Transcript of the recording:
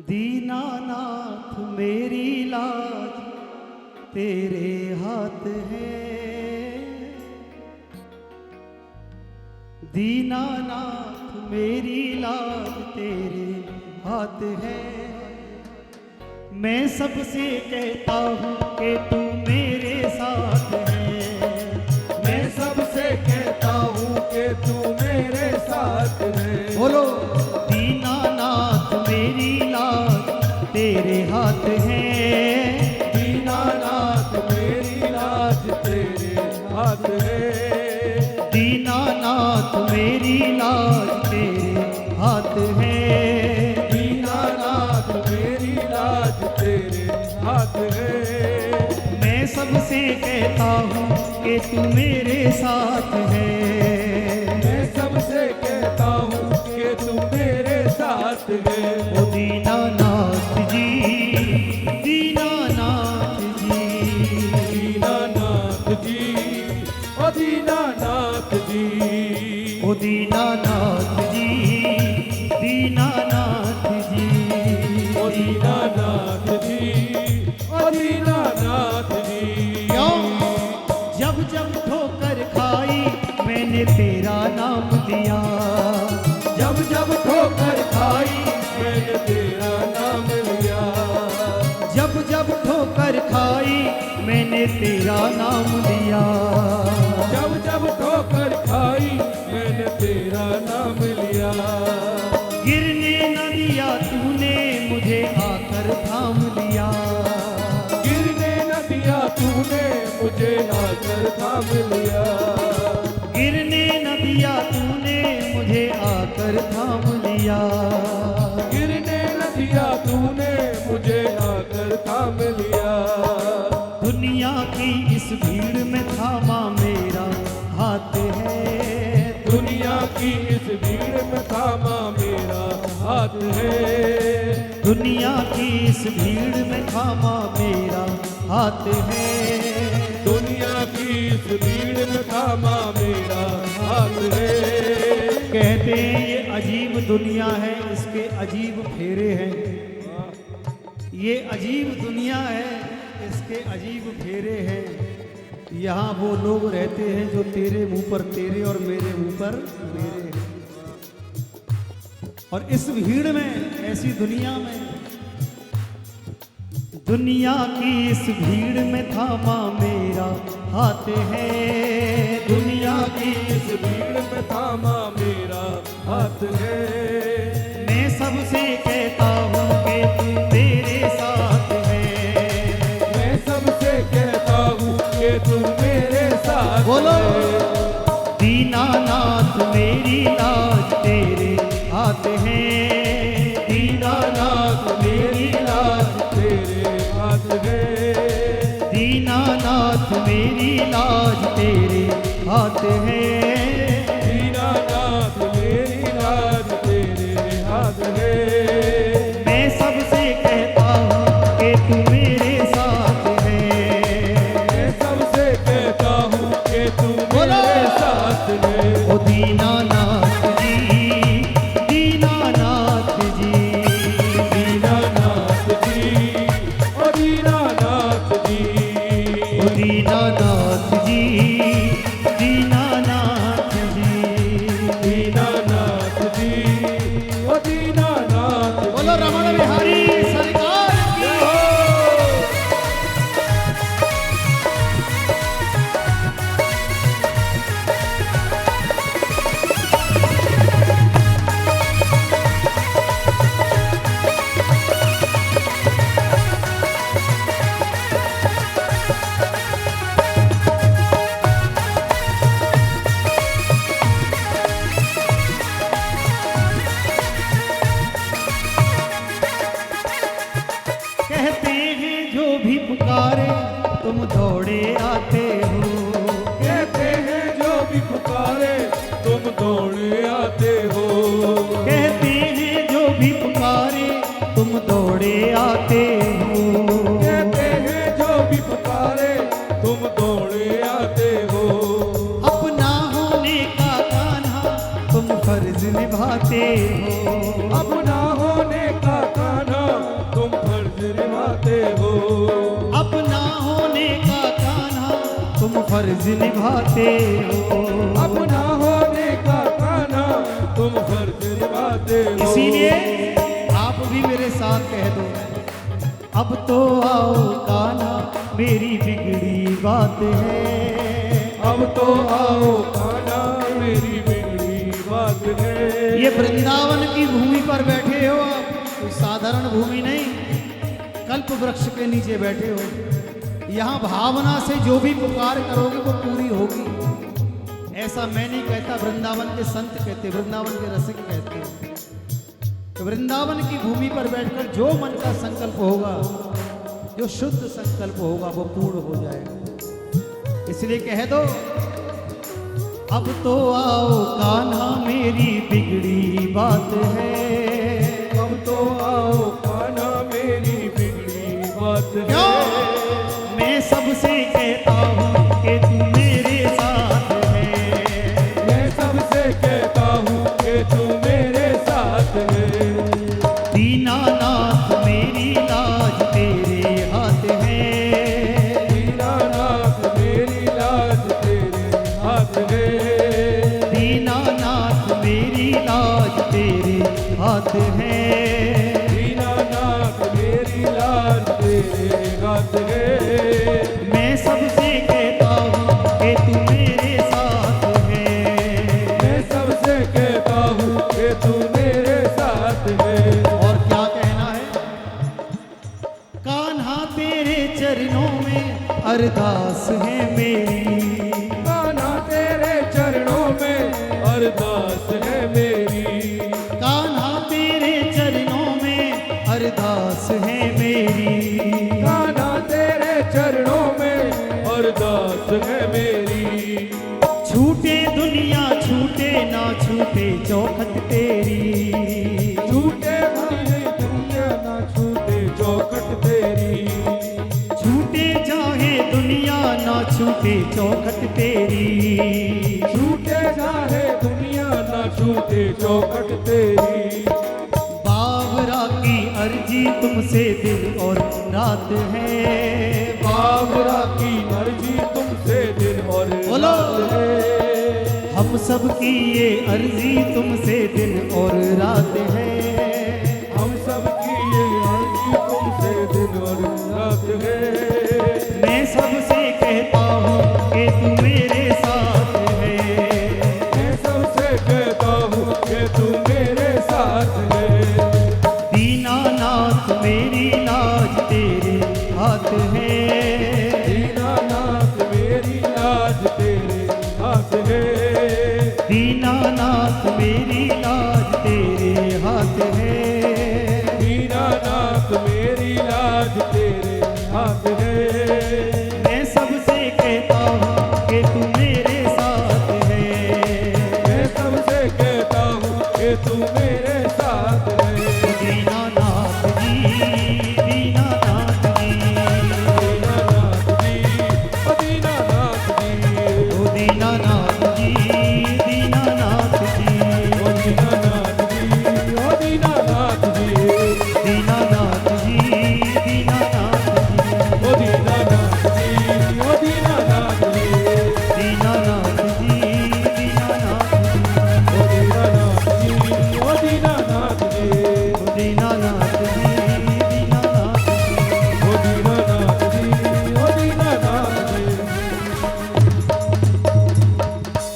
दीनानाथ मेरी लाज तेरे हाथ है। दीनानाथ मेरी लाज तेरे हाथ है। मैं सबसे कहता हूँ कि तू मेरे साथ है। मैं सबसे कहता हूँ कि तू मेरे साथ है। बोलो दीनानाथ मेरी लाज तेरे हाथ है। दीनानाथ मेरी लाज तेरे हाथ है। दीनानाथ मेरी लाज तेरे हाथ है। दीनानाथ मेरी लाज तेरे हाथ है। मैं सबसे कहता हूँ कि तू मेरे साथ है। मैं सबसे कहता हूँ कि तू मेरे साथ है। ओ दीनानाथ जी, दीनानाथ जी, दीनानाथ जी, ओ दीनानाथ जी, ओ दीनानाथ जी, दीनानाथ जी, ओ दीनानाथ जी, ओ दीनानाथ जी। क्यों? जब जब ठोकर खाई मैंने तेरा नाम लिया। जब जब ठोकर खाई मैंने तेरा नाम लिया। जब जब ठोकर खाई मैंने तेरा नाम लिया। जब जब ठोकर खाई मैंने तेरा नाम लिया। गिरने न दिया तूने मुझे आकर थाम लिया। गिरने न दिया तूने मुझे आकर थाम लिया। गिरने न दिया तूने मुझे आकर थाम लिया। गिरने न दिया तूने मुझे आकर थाम लिया। दुनिया की इस भीड़ में थामा मेरा हाथ है। दुनिया की इस भीड़ में थामा मेरा हाथ है। दुनिया की इस भीड़ में थामा मेरा हाथ है। दुनिया की इस भीड़ में थामा मेरा हाथ है। कहते हैं ये अजीब दुनिया है, इसके अजीब फेरे हैं। ये अजीब दुनिया है, इसके अजीब फेरे हैं। यहाँ वो लोग रहते हैं जो तेरे मुंह पर तेरे और मेरे मुंह पर मेरे हैं। और इस भीड़ में, ऐसी दुनिया में, दुनिया की इस भीड़ में थामा मेरा हाथ है। दुनिया की इस भीड़ में थामा मेरा हाथ है। मैं सबसे कहता हूँ कि तू मेरे साथ है। मैं सबसे कहता हूँ कि तू मेरे साथ बोलो है। दीनानाथ मेरी लाज तेरे हाथ है। दीनानाथ मेरी लाज तेरे हाथ है। दीनानाथ मेरी लाज तेरे हाथ है। दीनानाथ मेरी लाज तेरे हाथ है। मैं सबसे कहता हूँ कि तू मेरे साथ है। मैं सबसे कहता हूँ कि तू मेरे साथ है। ओ दीनानाथ जी, दीनानाथ जी, दीनानाथ जी, ओ दीनानाथ जी, ओ दीनानाथ जी, दीनानाथ जी। दीनानाथ जी, ओ दीनानाथ जी। बोलो रमण बिहारी सरकार की। जय हो। कहते हैं जो भी पुकारे तुम दौड़े आते हो। कहते हैं जो भी पुकारे तुम दौड़े आते हो। कहते हैं जो भी पुकारे तुम दौड़े आते हो। कहते हैं जो भी पुकारे तुम दौड़े आते हो। अपना होने का कान्हा तुम फर्ज निभाते हो। अपना होने का कान्हा फर्ज निभाते हो। अपना होने का कान्हा तुम फर्ज निभाते हो। इसीलिए आप भी मेरे साथ कह दो, अब तो आओ कान्हा मेरी बिगड़ी बात है। अब तो आओ कान्हा मेरी बिगड़ी बात है। ये वृंदावन की भूमि पर बैठे हो आप, कोई साधारण भूमि नहीं, कल्प वृक्ष के नीचे बैठे हो। यहाँ भावना से जो भी पुकार करोगे वो पूरी होगी। ऐसा मैं नहीं कहता, वृंदावन के संत कहते, वृंदावन के रसिक कहते। तो वृंदावन की भूमि पर बैठकर जो मन का संकल्प होगा, जो शुद्ध संकल्प होगा वो पूर्ण हो जाएगा। इसलिए कह दो, अब तो आओ कान्हा मेरी बिगड़ी बात है। अब तो आओ कान्हा मेरी बिगड़ी बात है। क्यों? मैं सबसे कहता हूँ कि तू मेरे साथ है। मैं सबसे कहता हूँ कि तू मेरे साथ है। दीनानाथ मेरी लाज तेरे हाथ है। दीनानाथ मेरी लाज तेरे हाथ है। दीनानाथ मेरी लाज तेरे हाथ है। दीनानाथ मेरी लाज तेरे हाथ है। मैं सबसे कहता हूँ कि तू मेरे साथ है। मैं सबसे कहता हूँ कि तू मेरे साथ है। और क्या कहना है? कान्हा तेरे चरणों में अरदास है मेरी। कान्हा तेरे चरणों में अरदास है मेरी। कान्हा तेरे चरणों में अरदास है मेरी। कान्हा तेरे चरणों में अरदास है मेरी। छूटे दुनिया छूटे ना छूटे चौखट तेरी। छूटे दुनिया ना छूटे चौखट तेरी। छूटे चाहे दुनिया ना छूटे चौखट तेरी। छूटे चाहे दुनिया ना छूटे चौखट तेरी। बाबरा की अर्जी तुमसे दिन और रात है। बाबरा की अर्जी तुमसे दिन और बोलो। रात है। हम सब की ये अर्जी तुमसे दिन और रात है। हम सब की ये अर्जी तुमसे दिन और रात है। मैं सबसे कहता हूँ कि तू मेरे साथ है। मैं सबसे कहता हूँ कि तू मेरे साथ है। दीनानाथ मेरी